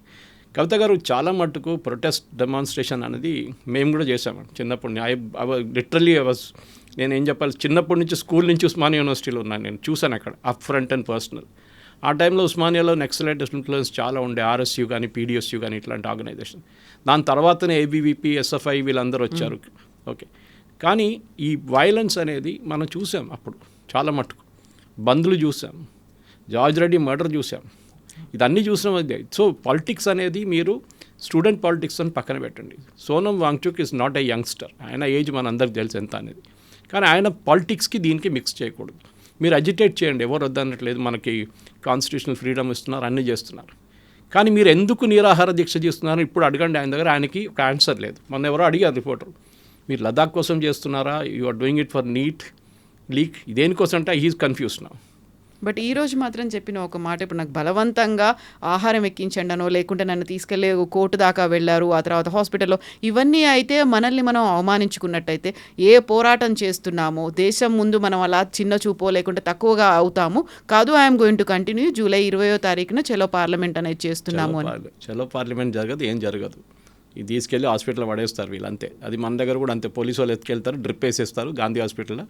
కవిత గారు, చాలా మట్టుకు ప్రొటెస్ట్ డెమాన్స్ట్రేషన్ అనేది మేము కూడా చేసామండి చిన్నప్పుడు. లిటరల్లీ నేనేం చెప్పాలి, చిన్నప్పటి నుంచి స్కూల్ నుంచి ఉస్మానియా యూనివర్సిటీలో ఉన్నాను, నేను చూశాను అక్కడ అప్ ఫ్రంట్ అండ్ పర్సనల్. ఆ టైంలో ఉస్మానియాలో నక్సలైట్ ఇన్ఫ్లుయెన్స్ చాలా ఉండే, ఆర్ఎస్యూ కానీ పీడిఎస్యూ కానీ ఇట్లాంటి ఆర్గనైజేషన్. దాని తర్వాతనే ఏబీవీపీ, ఎస్ఎఫ్ఐ వీళ్ళందరూ వచ్చారు. ఓకే, కానీ ఈ వైలెన్స్ అనేది మనం చూసాం అప్పుడు చాలా మట్టుకు. బంద్లు చూసాం, జార్జ్ రెడ్డి మర్డర్ చూసాం, ఇదన్నీ చూసినాం. సో పాలిటిక్స్ అనేది మీరు స్టూడెంట్ పాలిటిక్స్ అని పక్కన పెట్టండి. Sonam Wangchuk is not a youngster. ఆయన ఏజ్ మన అందరికి తెలుసు ఎంత అనేది. కానీ ఆయన పాలిటిక్స్కి దీనికి మిక్స్ చేయకూడదు. మీరు అజిటేట్ చేయండి, ఎవరు వద్దనట్లేదు, మనకి కాన్స్టిట్యూషనల్ ఫ్రీడమ్ ఇస్తున్నారు, అన్నీ చేస్తున్నారు. కానీ మీరు ఎందుకు నిరాహార దీక్ష చేస్తున్నారు ఇప్పుడు అడగండి ఆయన దగ్గర. ఆయనకి ఒక ఆన్సర్ లేదు. మొన్న ఎవరో అడిగారు రిపోర్టర్, మీరు లదాఖ్ కోసం చేస్తున్నారా, you are doing it for NEET leak, దేనికోసం అంటే హీఈస్ కన్ఫ్యూజ్ నా. బట్ ఈ రోజు మాత్రం చెప్పిన ఒక మాట, ఇప్పుడు నాకు బలవంతంగా ఆహారం ఎక్కించండనో, లేకుంటే నన్ను తీసుకెళ్లే కోర్టు దాకా వెళ్ళారు, ఆ తర్వాత హాస్పిటల్లో, ఇవన్నీ అయితే మనల్ని మనం అవమానించుకున్నట్టయితే ఏ పోరాటం చేస్తున్నామో దేశం ముందు మనం అలా చిన్న చూపో లేకుంటే తక్కువగా అవుతాము కాదు. I'm going to continue. July 20వ తారీఖున చలో పార్లమెంట్ అనేది చేస్తున్నాము అని. చలో పార్లమెంట్ జరగదు, ఏం జరగదు. ఇది తీసుకెళ్ళి హాస్పిటల్లో పడేస్తారు వీళ్ళు, అంతే. అది మన దగ్గర కూడా అంతే, పోలీసు వాళ్ళు ఎత్తుకెళ్తారు, డ్రిప్ వేసేస్తారు గాంధీ హాస్పిటల్లో,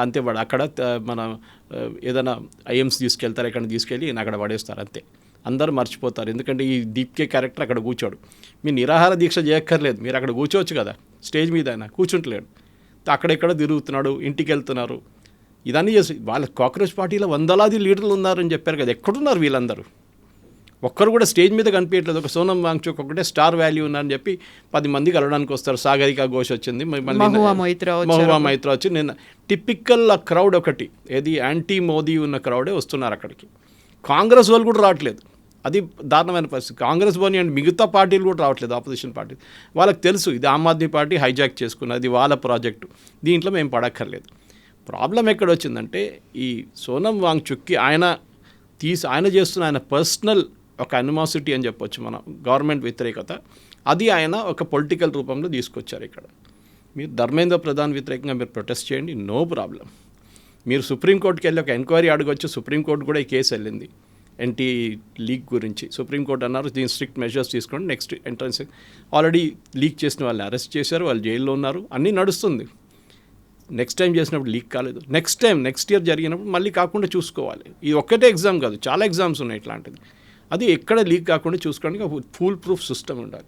అంతే. అక్కడ మన ఏదైనా ఐఎమ్స్ తీసుకెళ్తారు, ఎక్కడ తీసుకెళ్ళి అక్కడ పడేస్తారు, అంతే. అందరూ మర్చిపోతారు. ఎందుకంటే ఈ దీప్కే క్యారెక్టర్ అక్కడ కూర్చోడు. మీరు నిరాహార దీక్ష చేయక్కర్లేదు, మీరు అక్కడ కూర్చోవచ్చు కదా స్టేజ్ మీద. ఆయన కూర్చుంటలేడు, అక్కడెక్కడ తిరుగుతున్నాడు, ఇంటికి వెళ్తున్నారు, ఇదన్నీ చేసి. వాళ్ళ కాక్రోచ్ పార్టీలో వందలాది లీడర్లు ఉన్నారని చెప్పారు కదా, ఎక్కడున్నారు వీళ్ళందరూ? ఒక్కరు కూడా స్టేజ్ మీద కనిపించట్లేదు. ఒక సోనం వాంగ్చుక్ ఒకటే స్టార్ వాల్యూ ఉన్నారని చెప్పి 10 మంది కలవడానికి వస్తారు. సాగరికా ఘోష్ వచ్చింది, మహువా మొయిత్రా వచ్చి. నిన్న టిపికల్ ఆ క్రౌడ్ ఒకటి, ఏది యాంటీ మోదీ ఉన్న క్రౌడే వస్తున్నారు అక్కడికి. కాంగ్రెస్ వాళ్ళు కూడా రావట్లేదు, అది దారుణమైన పరిస్థితి. కాంగ్రెస్ పోనీ అండ్ మిగతా పార్టీలు కూడా రావట్లేదు, ఆపోజిషన్ పార్టీ. వాళ్ళకి తెలుసు ఇది ఆమ్ ఆద్మీ పార్టీ హైజాక్ చేసుకున్నది, వాళ్ళ ప్రాజెక్టు, దీంట్లో మేము పడక్కర్లేదు. ప్రాబ్లం ఎక్కడ వచ్చిందంటే, ఈ సోనం వాంగ్చుక్కి ఆయన చేస్తున్న ఆయన పర్సనల్ ఒక అనిమాసిటీ అని చెప్పొచ్చు, మన గవర్నమెంట్ వ్యతిరేకత, అది ఆయన ఒక పొలిటికల్ రూపంలో తీసుకొచ్చారు ఇక్కడ. మీరు ధర్మేంద్ర ప్రధాన్ వ్యతిరేకంగా మీరు ప్రొటెస్ట్ చేయండి, నో ప్రాబ్లం. మీరు సుప్రీంకోర్టుకి వెళ్ళి ఒక ఎంక్వైరీ అడగొచ్చు. సుప్రీంకోర్టు కూడా ఈ కేసు వెళ్ళింది ఎన్టీ లీక్ గురించి. సుప్రీంకోర్టు అన్నారు దీని స్ట్రిక్ట్ మెజర్స్ తీసుకోండి, నెక్స్ట్ ఎంట్రన్స్. ఆల్రెడీ లీక్ చేసిన వాళ్ళని అరెస్ట్ చేశారు, వాళ్ళు జైల్లో ఉన్నారు, అన్నీ నడుస్తుంది. నెక్స్ట్ టైం చేసినప్పుడు లీక్ కాలేదు, నెక్స్ట్ ఇయర్ జరిగినప్పుడు మళ్ళీ కాకుండా చూసుకోవాలి. ఇది ఒక్కటే ఎగ్జామ్ కాదు, చాలా ఎగ్జామ్స్ ఉన్నాయి ఇట్లాంటిది. అది ఎక్కడ లీక్ కాకుండా చూసుకోవడానికి ఒక ఫుల్ ప్రూఫ్ సిస్టమ్ ఉండాలి.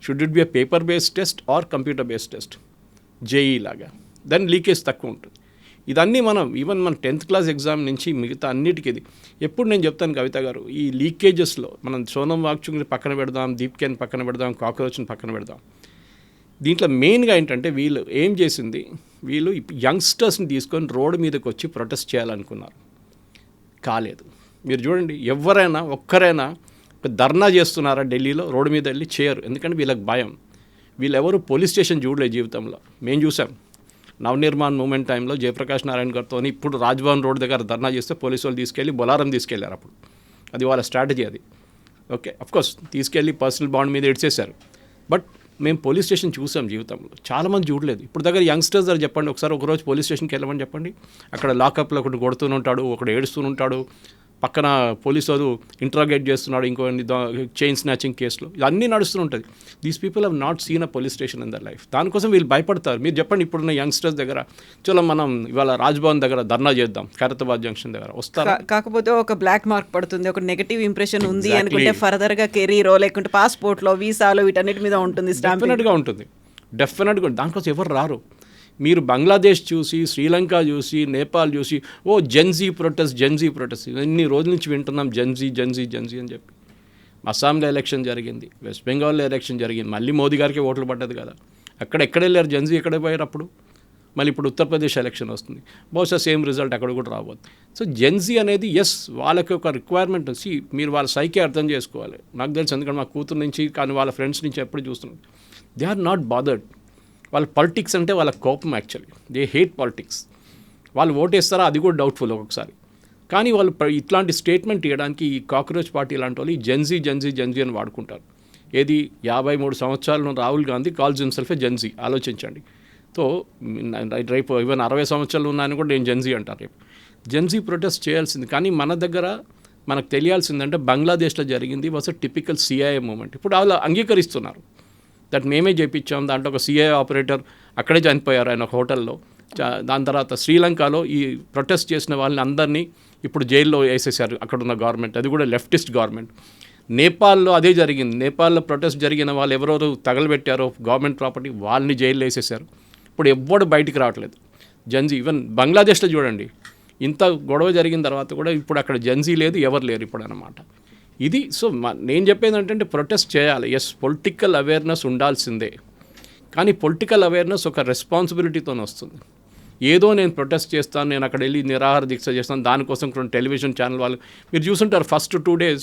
Should it be a paper based test or computer based test, JEE లాగా, దాని లీకేజ్ తక్కువ ఉంటుంది. ఇదన్నీ మనం ఈవెన్ మన 10th క్లాస్ ఎగ్జామ్ నుంచి మిగతా అన్నిటికీ ఇది. ఎప్పుడు నేను చెప్తాను కవిత గారు, ఈ లీకేజెస్లో మనం సోనం వాంగ్చుక్ని పక్కన పెడదాం, దీప్కేని పక్కన పెడదాం, కాక్రోచ్ని పక్కన పెడదాం. దీంట్లో మెయిన్గా ఏంటంటే వీళ్ళు ఏం చేసింది, వీళ్ళు యంగ్స్టర్స్ని తీసుకొని రోడ్డు మీదకి వచ్చి ప్రొటెస్ట్ చేయాలనుకున్నారు, కాలేదు. మీరు చూడండి, ఎవరైనా ఒక్కరైనా ధర్నా చేస్తున్నారా ఢిల్లీలో, రోడ్డు మీద వెళ్ళి చేయరు. ఎందుకంటే వీళ్ళకి భయం. వీళ్ళెవరు పోలీస్ స్టేషన్ చూడలేదు జీవితంలో. మేము చూసాం నవనిర్మాణ్ మూమెంట్ టైంలో జయప్రకాష్ నారాయణ గారితో ఇప్పుడు రాజ్భవన్ రోడ్ దగ్గర ధర్నా చేస్తే పోలీసు వాళ్ళు తీసుకెళ్ళి బొలారం తీసుకెళ్లారు. అప్పుడు అది వాళ్ళ స్ట్రాటజీ అది. ఓకే, అఫ్కోర్స్ తీసుకెళ్ళి పర్సనల్ బాండ్ మీద ఇడ్చేశారు. బట్ మేము పోలీస్ స్టేషన్ చూసాం జీవితంలో, చాలామంది చూడలేదు. ఇప్పుడు దగ్గర యంగ్స్టర్స్ దగ్గర చెప్పండి, ఒకరోజు పోలీస్ స్టేషన్కి వెళ్ళమని చెప్పండి, అక్కడ లాకప్లో ఒకటి కొడుతూనే ఉంటాడు, ఒకటి ఏడుస్తూనే ఉంటాడు, పక్కన పోలీసు వాళ్ళు ఇంట్రాగేట్ చేస్తున్నాడు, ఇంకో చైన్ స్నాచింగ్ కేసులో, ఇవన్నీ నడుస్తూ ఉంటుంది. These people have not seen a police station in their life. దానికోసం వీళ్ళు భయపడతారు. మీరు చెప్పండి, ఇప్పుడున్న యంగ్స్టర్స్ దగ్గర చలో మనం ఇవాళ రాజ్భవన్ దగ్గర ధర్నా చేద్దాం, ఖైరతాబాద్ జంక్షన్ దగ్గర వస్తారు. కాకపోతే ఒక బ్లాక్ మార్క్ పడుతుంది, ఒక నెగటివ్ ఇంప్రెషన్ ఉంది అనుకుంటే ఫర్దర్గా కెరీరో లేకుంటే పాస్పోర్ట్లో వీసాలో వీటన్నిటి మీద ఉంటుంది, డెఫినెట్గా ఉంటుంది. దానికోసం ఎవరు రారు. మీరు బంగ్లాదేశ్ చూసి, శ్రీలంక చూసి, నేపాల్ చూసి జెన్జీ ప్రొటెస్ట్ ఎన్ని రోజుల నుంచి వింటున్నాం జెన్జీ అని చెప్పి. అస్సాంలో ఎలక్షన్ జరిగింది, వెస్ట్ బెంగాల్లో ఎలక్షన్ జరిగింది, మళ్ళీ మోదీ గారికి ఓట్లు పడ్డది కదా. ఎక్కడ వెళ్ళారు జెన్జీ, ఎక్కడ పోయారు అప్పుడు? మళ్ళీ ఇప్పుడు ఉత్తరప్రదేశ్ ఎలక్షన్ వస్తుంది, బహుశా సేమ్ రిజల్ట్ అక్కడ కూడా రాబోతుంది. సో జెన్జీ అనేది వాళ్ళకి ఒక రిక్వైర్మెంట్ వచ్చి మీరు వాళ్ళ సైకే అర్థం చేసుకోవాలి. నాకు తెలుసు, ఎందుకంటే మా కూతురు నుంచి కానీ వాళ్ళ ఫ్రెండ్స్ నుంచి ఎప్పుడు చూస్తున్నాం, దే ఆర్ నాట్ బాదర్డ్. వాళ్ళ పాలిటిక్స్ అంటే వాళ్ళ కోపం. Actually they hate politics. వాళ్ళు ఓటేస్తారా అది కూడా డౌట్ఫుల్ ఒక్కొక్కసారి. కానీ వాళ్ళు ఇట్లాంటి స్టేట్మెంట్ ఇవ్వడానికి ఈ కాక్రోచ్ పార్టీ లాంటి వాళ్ళు ఈ జెన్జీ అని వాడుకుంటారు. ఏది 53 సంవత్సరాలను Rahul Gandhi calls himself gen z. ఆలోచించండి. సో రేపు ఈవెన్ 60 సంవత్సరాలు ఉన్నాయని కూడా నేను జెన్జీ అంటారు. రేపు జెన్జీ ప్రొటెస్ట్ చేయాల్సింది. కానీ మన దగ్గర మనకు తెలియాల్సిందంటే బంగ్లాదేశ్లో జరిగింది was a typical CIA moment. ఇప్పుడు వాళ్ళు అంగీకరిస్తున్నారు దట్ మేమే చేయించాం. దాంట్లో ఒక సిఐఏ ఆపరేటర్ అక్కడే చనిపోయారు ఆయన ఒక హోటల్లో. దాని తర్వాత శ్రీలంకలో ఈ ప్రొటెస్ట్ చేసిన వాళ్ళని అందరినీ ఇప్పుడు జైల్లో వేసేసారు అక్కడున్న గవర్నమెంట్, అది కూడా లెఫ్టిస్ట్ గవర్నమెంట్. నేపాల్లో అదే జరిగింది. నేపాల్లో ప్రొటెస్ట్ జరిగిన వాళ్ళు ఎవరెవరు తగలబెట్టారో గవర్నమెంట్ ప్రాపర్టీ వాళ్ళని జైల్లో వేసేసారు. ఇప్పుడు ఎవ్వడు బయటికి రావట్లేదు జెన్జీ. ఈవెన్ బంగ్లాదేశ్లో చూడండి, ఇంత గొడవ జరిగిన తర్వాత కూడా ఇప్పుడు అక్కడ జెన్జీ లేదు, ఎవరు లేరు ఇప్పుడు అన్నమాట. ఇది సో నేను చెప్పేది ఏంటంటే ప్రొటెస్ట్ చేయాలి. ఎస్, పొలిటికల్ అవేర్నెస్ ఉండాల్సిందే. కానీ పొలిటికల్ అవేర్నెస్ ఒక రెస్పాన్సిబిలిటీతో వస్తుంది. ఏదో నేను ప్రొటెస్ట్ చేస్తాను, నేను అక్కడ వెళ్ళి నిరాహార దీక్ష చేస్తాను, దానికోసం కొన్ని టెలివిజన్ ఛానల్ వాళ్ళు మీరు చూసుంటారు. ఫస్ట్ 2 days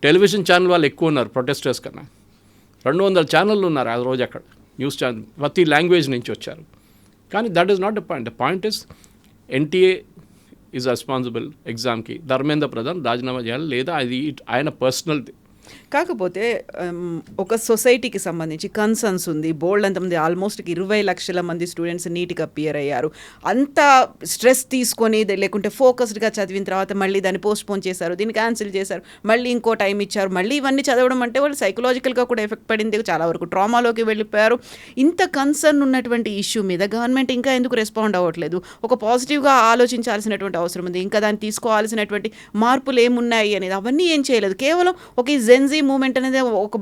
టెలివిజన్ ఛానల్ వాళ్ళు ఎక్కువ ఉన్నారు ప్రొటెస్టర్స్ కన్నా. 200 ఛానళ్ళు ఉన్నారు ఆ రోజు అక్కడ, న్యూస్ ఛానల్ ప్రతి లాంగ్వేజ్ నుంచి వచ్చారు. కానీ that is not the point. The point is NTA is responsible. ఎగ్జామ్కి ధర్మేంద్ర ప్రధాన్ రాజీనామా చేయాలి, లేదా అది ఆయన పర్సనల్. కాకపోతే ఒక సొసైటీకి సంబంధించి కన్సర్న్స్ ఉంది. బోల్డ్ అంతమంది ఆల్మోస్ట్ 20 లక్షల మంది స్టూడెంట్స్ నీట్గా అపియర్ అయ్యారు. అంత స్ట్రెస్ తీసుకొని లేకుంటే ఫోకస్డ్గా చదివిన తర్వాత మళ్ళీ దాన్ని పోస్ట్పోన్ చేశారు, దీన్ని క్యాన్సిల్ చేశారు, మళ్ళీ ఇంకో టైం ఇచ్చారు, మళ్ళీ ఇవన్నీ చదవడం అంటే వాళ్ళు సైకలాజికల్గా కూడా ఎఫెక్ట్ పడింది, చాలా వరకు ట్రామాలోకి వెళ్ళిపోయారు. ఇంత కన్సర్న్ ఉన్నటువంటి ఇష్యూ మీద గవర్నమెంట్ ఇంకా ఎందుకు రెస్పాండ్ అవ్వట్లేదు? ఒక పాజిటివ్గా ఆలోచించాల్సినటువంటి అవసరం ఉంది. ఇంకా దాన్ని తీసుకోవాల్సినటువంటి మార్పులు ఏమున్నాయి అనేది అవన్నీ ఏం చేయలేదు. కేవలం ఒక జెన్జీ మూమెంట్ అనేది ఒక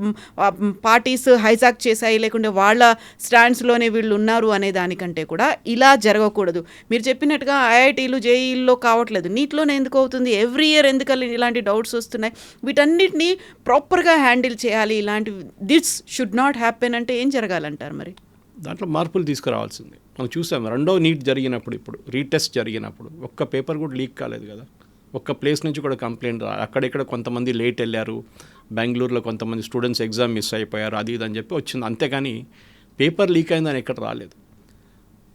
పార్టీస్ హైజాక్ చేశాయి, లేకుంటే వాళ్ళ స్టాండ్స్లోనే వీళ్ళు ఉన్నారు అనే దానికంటే కూడా ఇలా జరగకూడదు. మీరు చెప్పినట్టుగా ఐఐటీలు జేఈల్లో కావట్లేదు, నీట్లోనే ఎందుకు అవుతుంది? ఎవ్రీ ఇయర్ ఎందుకని ఇలాంటి డౌట్స్ వస్తున్నాయి? వీటన్నిటినీ ప్రాపర్గా హ్యాండిల్ చేయాలి. ఇలాంటి దిస్ షుడ్ నాట్ హ్యాపెన్ అంటే ఏం జరగాలంటారు? మరి దాంట్లో మార్పులు తీసుకురావాల్సింది. మనం చూసాం 2వ నీట్ జరిగినప్పుడు, ఇప్పుడు రీటెస్ట్ జరిగినప్పుడు ఒక్క పేపర్ కూడా లీక్ కాలేదు కదా. ఒక్క ప్లేస్ నుంచి కూడా కంప్లైంట్ అక్కడిక్కడ కొంతమంది లేట్ వెళ్ళారు, బెంగళూరులో కొంతమంది స్టూడెంట్స్ ఎగ్జామ్ మిస్ అయిపోయారు, అది ఇది అని చెప్పి వచ్చింది. అంతేగాని పేపర్ లీక్ అయిందని ఎక్కడ రాలేదు.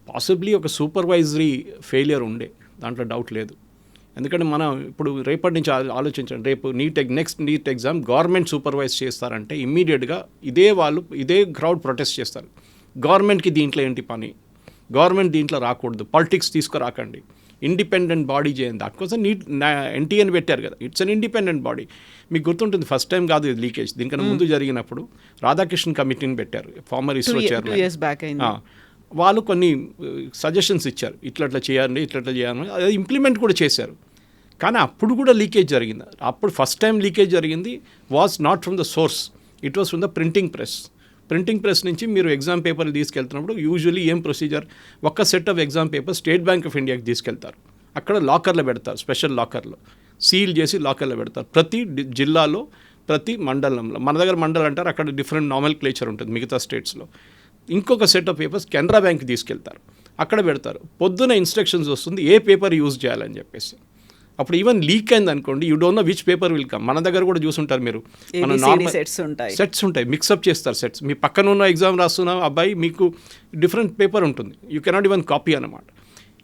పాసిబ్లీ ఒక సూపర్వైజరీ ఫెయిలియర్ ఉండే, దాంట్లో డౌట్ లేదు. ఎందుకంటే మనం ఇప్పుడు రేపటి నుంచి ఆలోచించండి, రేపు next NEET exam government supervise చేస్తారంటే ఇమ్మీడియట్గా ఇదే క్రౌడ్ ప్రొటెస్ట్ చేస్తారు. గవర్నమెంట్కి దీంట్లో ఏంటి పని? గవర్నమెంట్ దీంట్లో రాకూడదు, పాలిటిక్స్ తీసుకురాకండి, ఇండిపెండెంట్ బాడీ చేయండి. దానికోసం ఎన్టీఏని పెట్టారు కదా, ఇట్స్ అన్ ఇండిపెండెంట్ బాడీ. మీకు గుర్తుంటుంది, ఫస్ట్ టైం కాదు ఇది లీకేజ్. దీనికన్నా ముందు జరిగినప్పుడు రాధాకృష్ణ కమిటీని పెట్టారు, ఫార్మర్ ఇస్రో చైర్మన్. వాళ్ళు కొన్ని సజెషన్స్ ఇచ్చారు, ఇట్లా చేయాలి, ఇట్లా చేయాలని. అది ఇంప్లిమెంట్ కూడా చేశారు. కానీ అప్పుడు కూడా లీకేజ్ జరిగింది. అప్పుడు ఫస్ట్ టైం లీకేజ్ జరిగింది was not from the source, it was from the printing press నుంచి మీరు ఎగ్జామ్ పేపర్లు తీసుకెళ్తున్నప్పుడు యూజువల్లీ ఏం ప్రొసీజర్, ఒక్క set of exam paper state Bank of ఇండియాకి తీసుకెళ్తారు. అక్కడ లాకర్లో పెడతారు, స్పెషల్ లాకర్లో సీల్ చేసి లాకర్లో పెడతారు. ప్రతి జిల్లాలో, ప్రతి మండలంలో, మన దగ్గర మండలం అంటారు, అక్కడ డిఫరెంట్ నార్మల్ క్లేచర్ ఉంటుంది మిగతా స్టేట్స్లో. ఇంకొక సెట్ ఆఫ్ పేపర్స్ కెనరా బ్యాంక్కి తీసుకెళ్తారు, అక్కడ పెడతారు. పొద్దున ఇన్స్ట్రక్షన్స్ వస్తుంది ఏ పేపర్ యూజ్ చేయాలని చెప్పేసి. అప్పుడు ఈవెన్ లీక్ అయింది అనుకోండి, you don't know which paper will come. మన దగ్గర కూడా చూసుంటారు మీరు, మన నార్మల్ సెట్స్ ఉంటాయి, మిక్సప్ చేస్తారు సెట్స్. మీ పక్కన ఉన్న ఎగ్జామ్ రాస్తున్న అబ్బాయి మీకు డిఫరెంట్ పేపర్ ఉంటుంది, యూ కెనాట్ ఈవెన్ కాపీ అన్నమాట.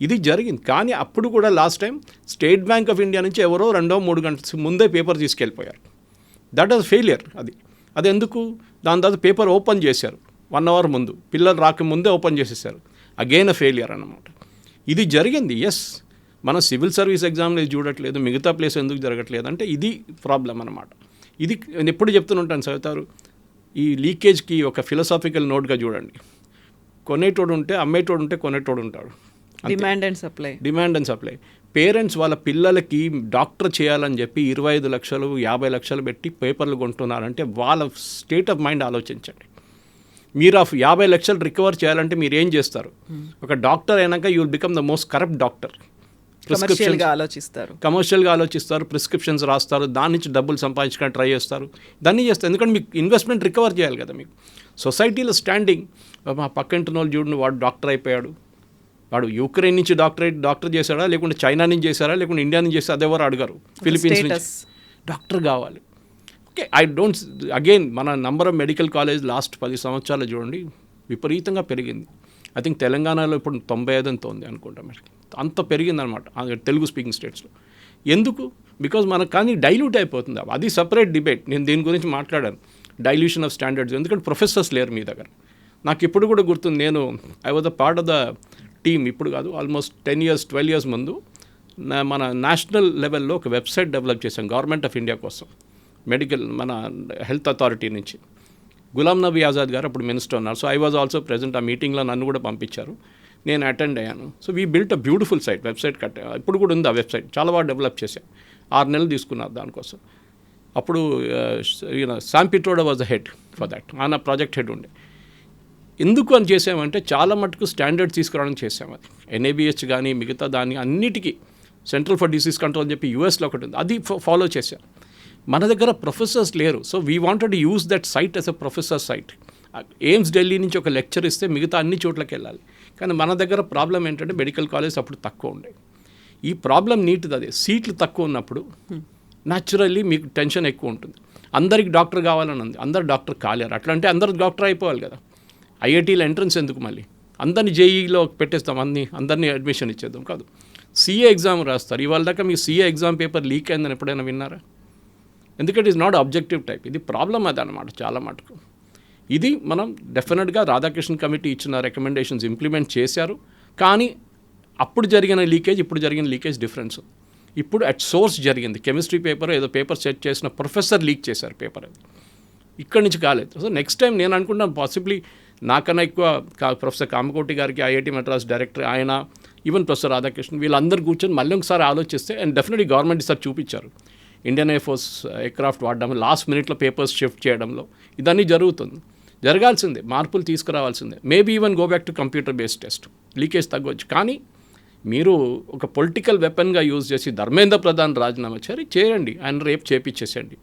ఇది జరిగింది. కానీ అప్పుడు కూడా last time State Bank of India నుంచి ఎవరో 2-3 గంటల ముందే పేపర్ తీసుకెళ్ళిపోయారు. That was failure. అది ఎందుకు? దాని తర్వాత పేపర్ ఓపెన్ చేశారు 1 hour ముందు, పిల్లలు రాకముందే ఓపెన్ చేసేసారు. అగైన్ అ ఫెయిలియర్ అన్నమాట. ఇది జరిగింది. ఎస్, మన సివిల్ సర్వీస్ ఎగ్జామ్లో చూడట్లేదు, మిగతా ప్లేస్ ఎందుకు జరగట్లేదు అంటే ఇది ప్రాబ్లం అన్నమాట. ఇది నేను ఎప్పుడు చెప్తుంటాను చదువుతారు, ఈ లీకేజ్కి ఒక ఫిలసాఫికల్ నోట్గా చూడండి. కొనేటోడు ఉంటే అమ్మేటోడు ఉంటే కొనేటోడు ఉంటాడు. Demand and supply. పేరెంట్స్ వాళ్ళ పిల్లలకి డాక్టర్ చేయాలని చెప్పి 25 లక్షలు 50 లక్షలు పెట్టి పేపర్లు కొంటున్నారంటే వాళ్ళ స్టేట్ ఆఫ్ మైండ్ ఆలోచించండి. మీరు ఆ 50 లక్షలు రికవర్ చేయాలంటే మీరు ఏం చేస్తారు? ఒక డాక్టర్ అయినాక you will become the most corrupt doctor. కమర్షియల్గా ఆలోచిస్తారు. కమర్షియల్గా ఆలోచిస్తారు, ప్రిస్క్రిప్షన్స్ రాస్తారు, దాని నుంచి డబ్బులు సంపాదించడానికి ట్రై చేస్తారు, దాన్ని చేస్తారు. ఎందుకంటే మీకు ఇన్వెస్ట్మెంట్ రికవర్ చేయాలి కదా. మీకు సొసైటీలో స్టాండింగ్, మా పక్కింటి వాళ్ళు చూడండి వాడు డాక్టర్ అయిపోయాడు, వాడు యూక్రెయిన్ నుంచి డాక్టర్ చేశాడా, లేకుంటే చైనా నుంచి చేశారా, లేకుంటే ఇండియా నుంచి చేస్తే అదెవరు అడగరు. ఫిలిపీన్స్ నుంచి డాక్టర్ కావాలి. ఓకే, ఐ డోంట్ అగైన్ మన number of medical college last 10 సంవత్సరాలు చూడండి విపరీతంగా పెరిగింది. ఐ థింక్ తెలంగాణలో ఇప్పుడు 95 అంత ఉంది అనుకుంటా, మరి అంత పెరిగిందనమాట తెలుగు స్పీకింగ్ స్టేట్స్లో. ఎందుకు? బికాజ్ మనకు కానీ డైల్యూట్ అయిపోతుంది. అది సపరేట్ డిబేట్, నేను దీని గురించి మాట్లాడాను, డైల్యూషన్ ఆఫ్ స్టాండర్డ్స్. ఎందుకంటే ప్రొఫెసర్స్ లేరు మీ దగ్గర. నాకు ఇప్పుడు కూడా గుర్తుంది, నేను I was the part of the team, ఇప్పుడు కాదు ఆల్మోస్ట్ 10 years 12 years ముందు మన నేషనల్ లెవెల్లో ఒక వెబ్సైట్ డెవలప్ చేశాం గవర్నమెంట్ ఆఫ్ ఇండియా కోసం, మెడికల్ మన హెల్త్ అథారిటీ నుంచి. గులాం నబీ ఆజాద్ గారు అప్పుడు మినిస్టర్ ఉన్నారు. So I was also present. ఆ మీటింగ్లో నన్ను కూడా పంపించారు, నేను అటెండ్ అయ్యాను. So we built a beautiful website కట్టా. ఇప్పుడు కూడా ఉంది ఆ వెబ్సైట్, చాలా బాగా డెవలప్ చేశాం. 6 నెలలు తీసుకున్నారు దానికోసం. అప్పుడు Sam Pitroda was the head for that, ఆయన ప్రాజెక్ట్ హెడ్ ఉండే. ఎందుకు అని చేసామంటే చాలా మటుకు స్టాండర్డ్స్ తీసుకురావడానికి చేసాం. అది ఎన్ఏబిహెచ్ కానీ మిగతా దాన్ని అన్నిటికీ సెంట్రల్ ఫర్ డిసీజ్ కంట్రోల్ అని చెప్పి యూఎస్లో ఒకటి ఉంది, అది ఫాలో చేశాం. మన దగ్గర ప్రొఫెసర్స్ లేరు. So we wanted use that site as a professor site. AIIMS Delhi నుంచి ఒక లెక్చర్ ఇస్తే మిగతా అన్ని చోట్లకి వెళ్ళాలి. కానీ మన దగ్గర ప్రాబ్లం ఏంటంటే మెడికల్ కాలేజ్ అప్పుడు తక్కువ ఉండే. ఈ ప్రాబ్లం నీటిది అదే, సీట్లు తక్కువ ఉన్నప్పుడు న్యాచురల్లీ మీకు టెన్షన్ ఎక్కువ ఉంటుంది. అందరికి డాక్టర్ కావాలని ఉంది, అందరు డాక్టర్ కాలేరు. అట్లా అంటే అందరు డాక్టర్ అయిపోవాలి కదా. ఐఐటీలో ఎంట్రన్స్ ఎందుకు మళ్ళీ? అందరినీ జేఈలో పెట్టేస్తాం, అందరినీ అడ్మిషన్ ఇచ్చేద్దాం కాదు. సీఏ ఎగ్జామ్ రాస్తారు. ఇవాళ దాకా మీకు సీఏ ఎగ్జామ్ పేపర్ లీక్ అయిందని ఎప్పుడైనా విన్నారా? ఎందుకంటే ఇట్స్ నాట్ ఆబ్జెక్టివ్ టైప్. ఇది ప్రాబ్లం అది అనమాట చాలా మటుకు. ఇది మనం డెఫినెట్గా రాధాకృష్ణ కమిటీ ఇచ్చిన రికమెండేషన్స్ ఇంప్లిమెంట్ చేశారు. కానీ అప్పుడు జరిగిన లీకేజ్ ఇప్పుడు జరిగిన లీకేజ్ డిఫరెన్స్. ఇప్పుడు అట్ సోర్స్ జరిగింది. కెమిస్ట్రీ పేపర్ ఏదో పేపర్ సెట్ చేసిన ప్రొఫెసర్ లీక్ చేశారు పేపర్, అది ఇక్కడి నుంచి కాలేదు. సో నెక్స్ట్ టైం నేను అనుకుంటాను పాసిబ్లీ నాకన్నా ఎక్కువ ప్రొఫెసర్ కామకోటి గారికి ఐఐటి మద్రాస్ డైరెక్టర్, ఆయన ఈవెన్ ప్రొఫెసర్ రాధాకృష్ణ, వీళ్ళందరూ కూర్చొని మళ్ళీ ఒకసారి ఆలోచిస్తే, అండ్ డెఫినెట్లీ గవర్నమెంట్ ఈసారి చూపించారు ఇండియన్ ఎయిర్ ఫోర్స్ ఎయిర్క్రాఫ్ట్ వాడడం, లాస్ట్ మినిట్లో పేపర్స్ షిఫ్ట్ చేయడంలో ఇదన్నీ జరుగుతుంది. జరగాల్సిందే, మార్పులు తీసుకురావాల్సిందే. Maybe even go back to computer based test, leakage తగ్గవచ్చు. కానీ మీరు ఒక పొలిటికల్ వెపన్గా యూజ్ చేసి ధర్మేంద్ర ప్రధాన్ రాజీనామా చేయండి, ఆయన రేపు చేపించేసేయండి.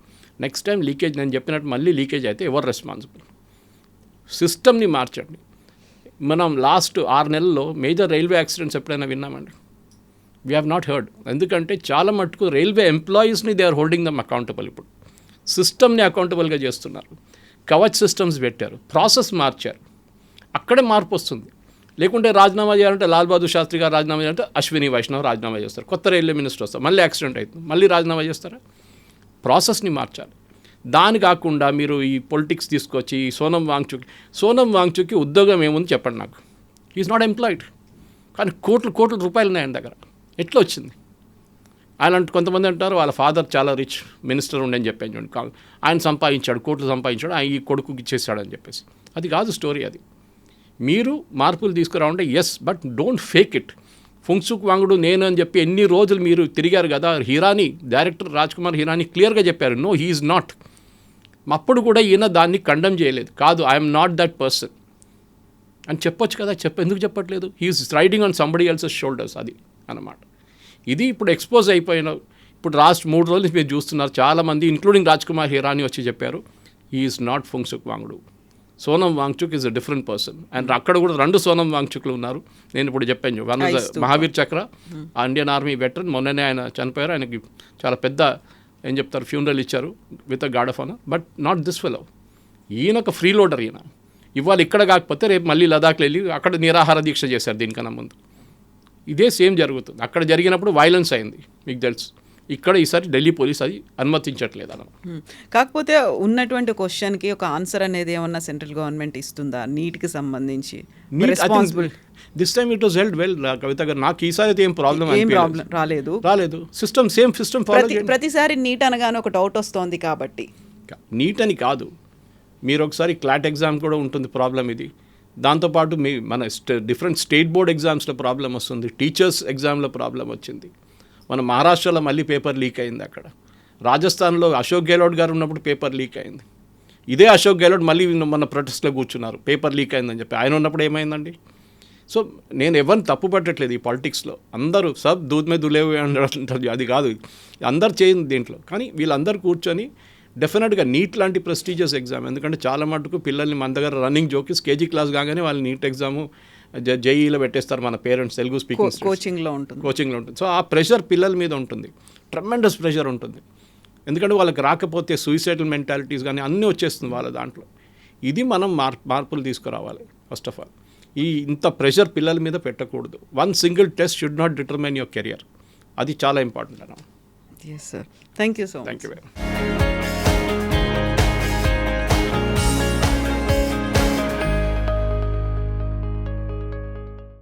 నెక్స్ట్ టైం లీకేజ్ నేను చెప్పినట్టు మళ్ళీ లీకేజ్ అయితే ఎవరు రెస్పాన్సిబుల్? సిస్టమ్ని మార్చండి. మనం లాస్ట్ 6 నెలల్లో మేజర్ రైల్వే యాక్సిడెంట్స్ ఎప్పుడైనా విన్నామండి? We have not heard. ఎందుకంటే చాలా మటుకు రైల్వే ఎంప్లాయీస్ని they are holding them accountable. ఇప్పుడు సిస్టమ్ని అకౌంటబుల్గా చేస్తున్నారు. కవచ్ సిస్టమ్స్ పెట్టారు, ప్రాసెస్ మార్చారు, అక్కడే మార్పు వస్తుంది. లేకుంటే రాజీనామా చేయాలంటే లాల్ బహదూర్ శాస్త్రి గారు రాజీనామా చేయాలంటే అశ్విని వైష్ణవ్ రాజీనామా చేస్తారు, కొత్త రైల్వే మినిస్టర్ వస్తారు, మళ్ళీ యాక్సిడెంట్ అవుతుంది, మళ్ళీ రాజీనామా చేస్తారా? ప్రాసెస్ని మార్చాలి. దాని కాకుండా మీరు ఈ పొలిటిక్స్ తీసుకొచ్చి సోనం వాంగ్చుక్కి ఉద్యోగం ఏముంది చెప్పండి నాకు. ఈజ్ నాట్ ఎంప్లాయిడ్, కానీ కోట్ల రూపాయలు ఉన్నాయి ఆయన దగ్గర. ఎట్లా వచ్చింది? ఆయన కొంతమంది అంటారు వాళ్ళ ఫాదర్ చాలా రిచ్ మినిస్టర్ ఉండని చెప్పాను చూడండి, ఆయన సంపాదించాడు, కోట్లు సంపాదించాడు, ఆయన ఈ కొడుకుకి ఇచ్చేసాడని చెప్పేసి. అది కాదు స్టోరీ. అది మీరు మార్పులు తీసుకురావంటే yes, but don't fake it. Phunsukh Wangdu నేను అని చెప్పి ఎన్ని రోజులు మీరు తిరిగారు కదా. హిరానీ డైరెక్టర్ రాజ్కుమార్ హిరానీ క్లియర్గా చెప్పారు, నో హీ ఈజ్ నాట్. అప్పుడు కూడా ఈయన దాన్ని కండెమ్ చేయలేదు, కాదు ఐఎమ్ నాట్ దట్ పర్సన్ అని చెప్పొచ్చు కదా. ఎందుకు చెప్పట్లేదు? He's riding on somebody else's shoulders, అది అన్నమాట. ఇది ఇప్పుడు ఎక్స్పోజ్ అయిపోయిన, ఇప్పుడు లాస్ట్ 3 రోజులు మీరు చూస్తున్నారు చాలామంది ఇంక్లూడింగ్ రాజ్కుమార్ హిరానీ వచ్చి చెప్పారు he is not Phunsukh Wangdu. Sonam Wangchuk is a different person. And అక్కడ కూడా 2 సోనం వాంగ్చుక్లు ఉన్నారు. నేను ఇప్పుడు చెప్పాను, వన్ మహావీర్ చక్ర, ఇండియన్ ఆర్మీ వెటరన్, మొన్ననే ఆయన చనిపోయారు. ఆయనకి చాలా పెద్ద ఏం చెప్తారు ఫ్యూనరల్ ఇచ్చారు with a guard of honour. But not this fellow. ఈయన ఒక ఫ్రీ లోడర్. ఈయన ఇవాళ ఇక్కడ కాకపోతే రేపు మళ్ళీ లదాఖ్లో వెళ్ళి అక్కడ నిరాహార దీక్ష చేశారు దీనికన్నా ముందు. ఇదే సేమ్ జరుగుతుంది. అక్కడ జరిగినప్పుడు వైలెన్స్ అయింది మీకు తెలుసు. ఇక్కడ ఈసారి ఢిల్లీ పోలీస్ అది అనుమతించట్లేదు అన్న. కాకపోతే ఉన్నటువంటి క్వశ్చన్కి ఒక ఆన్సర్ అనేది ఏమన్నా సెంట్రల్ గవర్నమెంట్ ఇస్తుందా నీట్కి సంబంధించి? This time it was held well Kavitha గారు. నాకు ఈసారి అయితే ఏం ప్రాబ్లం రాలేదు. సిస్టమ్ సేమ్ సిస్టమ్ ప్రతిసారి నీట్ అనగానే ఒక డౌట్ వస్తుంది కాబట్టి. నీట్ అని కాదు, మీరు ఒకసారి క్లాట్ ఎగ్జామ్ కూడా ఉంటుంది ప్రాబ్లం ఇది. దాంతోపాటు మన డిఫరెంట్ స్టేట్ బోర్డ్ ఎగ్జామ్స్లో ప్రాబ్లం వస్తుంది, టీచర్స్ ఎగ్జామ్లో ప్రాబ్లం వచ్చింది. మన మహారాష్ట్రలో మళ్ళీ పేపర్ లీక్ అయింది. అక్కడ రాజస్థాన్లో అశోక్ గెహ్లోట్ గారు ఉన్నప్పుడు పేపర్ లీక్ అయింది. ఇదే అశోక్ గెహ్లోట్ మళ్ళీ మన ప్రొటెస్ట్లో కూర్చున్నారు, పేపర్ లీక్ అయిందని చెప్పి. ఆయన ఉన్నప్పుడు ఏమైందండి? సో నేను ఎవరిని తప్పు పట్టట్లేదు ఈ పాలిటిక్స్లో. అందరూ సబ్ దూద్ మే దులేవు అంటారు, అది కాదు, అందరు చేయండి దీంట్లో. కానీ వీళ్ళందరూ కూర్చొని డెఫినెట్గా నీట్ లాంటి ప్రెస్టీజియస్ ఎగ్జామ్, ఎందుకంటే చాలా మటుకు పిల్లల్ని మన దగ్గర రన్నింగ్ జోకిస్ కేజీ క్లాస్ కాగానే వాళ్ళు నీట్ ఎగ్జాము జేఈలో పెట్టేస్తారు మన పేరెంట్స్, తెలుగు స్పీకింగ్ కోచింగ్లో ఉంటుంది. సో ఆ ప్రెషర్ పిల్లల మీద ఉంటుంది, ట్రెమెండస్ ప్రెషర్ ఉంటుంది. ఎందుకంటే వాళ్ళకి రాకపోతే సూసైడల్ మెంటాలిటీస్ కానీ అన్నీ వచ్చేస్తుంది వాళ్ళ దాంట్లో. ఇది మనం మార్పులు తీసుకురావాలి. ఫస్ట్ ఆఫ్ ఆల్ ఇంత ప్రెషర్ పిల్లల మీద పెట్టకూడదు. One single test should not determine your career. అది చాలా ఇంపార్టెంట్ అన్న. Yes sir, thank you so much. Thank you very much.